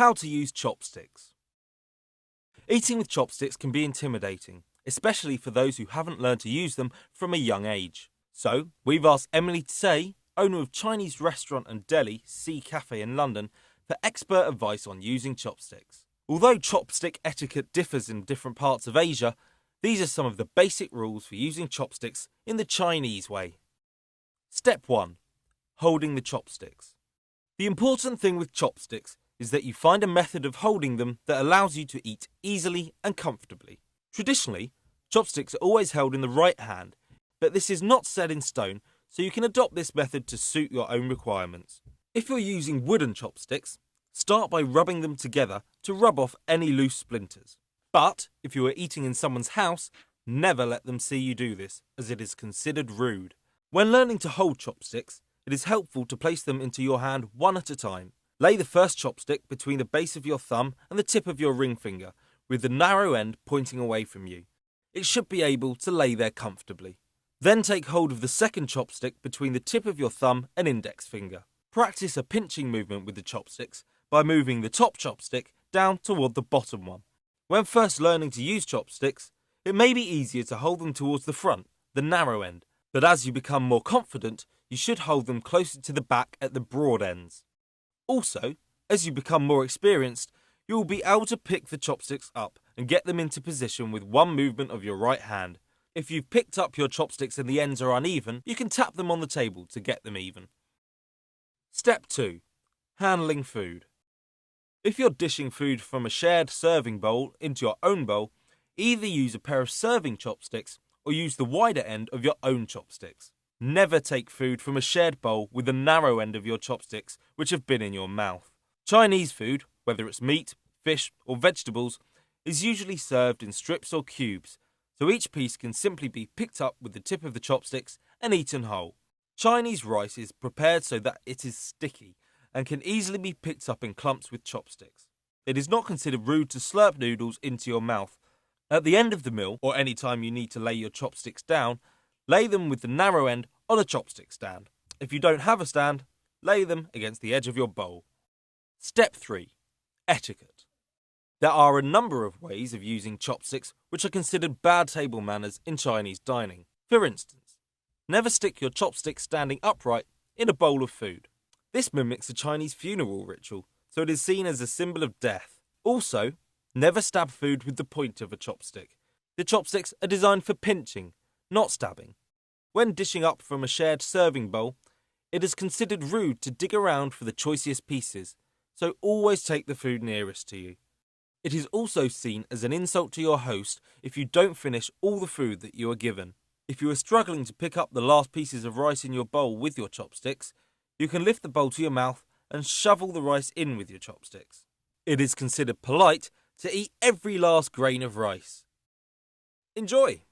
How to use chopsticks. Eating with chopsticks can be intimidating, especially for those who haven't learned to use them from a young age. So, we've asked Emily Tsay, owner of Chinese restaurant and deli Sea Cafe in London, for expert advice on using chopsticks. Although chopstick etiquette differs in different parts of Asia, these are some of the basic rules for using chopsticks in the Chinese way. Step 1. Holding the chopsticks. The important thing with chopsticks is that you find a method of holding them that allows you to eat easily and comfortably. Traditionally, chopsticks are always held in the right hand, but this is not set in stone, so you can adopt this method to suit your own requirements. If you're using wooden chopsticks, start by rubbing them together to rub off any loose splinters. But if you are eating in someone's house, never let them see you do this, as it is considered rude. When learning to hold chopsticks, it is helpful to place them into your hand one at a time. Lay the first chopstick between the base of your thumb and the tip of your ring finger, with the narrow end pointing away from you. It should be able to lay there comfortably. Then take hold of the second chopstick between the tip of your thumb and index finger. Practice a pinching movement with the chopsticks by moving the top chopstick down toward the bottom one. When first learning to use chopsticks, it may be easier to hold them towards the front, the narrow end, but as you become more confident, you should hold them closer to the back at the broad ends. Also, as you become more experienced, you will be able to pick the chopsticks up and get them into position with one movement of your right hand. If you've picked up your chopsticks and the ends are uneven, you can tap them on the table to get them even. Step 2. Handling food. If you're dishing food from a shared serving bowl into your own bowl, either use a pair of serving chopsticks or use the wider end of your own chopsticks. Never take food from a shared bowl with the narrow end of your chopsticks which have been in your mouth. Chinese food, whether it's meat, fish or vegetables, is usually served in strips or cubes, so each piece can simply be picked up with the tip of the chopsticks and eaten whole. Chinese rice is prepared so that it is sticky and can easily be picked up in clumps with chopsticks. It is not considered rude to slurp noodles into your mouth. At the end of the meal, or any time you need to lay your chopsticks down, lay them with the narrow end on a chopstick stand. If you don't have a stand, lay them against the edge of your bowl. Step 3. Etiquette. There are a number of ways of using chopsticks which are considered bad table manners in Chinese dining. For instance, never stick your chopsticks standing upright in a bowl of food. This mimics a Chinese funeral ritual, so it is seen as a symbol of death. Also, never stab food with the point of a chopstick. The chopsticks are designed for pinching, not stabbing. When dishing up from a shared serving bowl, it is considered rude to dig around for the choicest pieces, so always take the food nearest to you. It is also seen as an insult to your host if you don't finish all the food that you are given. If you are struggling to pick up the last pieces of rice in your bowl with your chopsticks, you can lift the bowl to your mouth and shovel the rice in with your chopsticks. It is considered polite to eat every last grain of rice. Enjoy!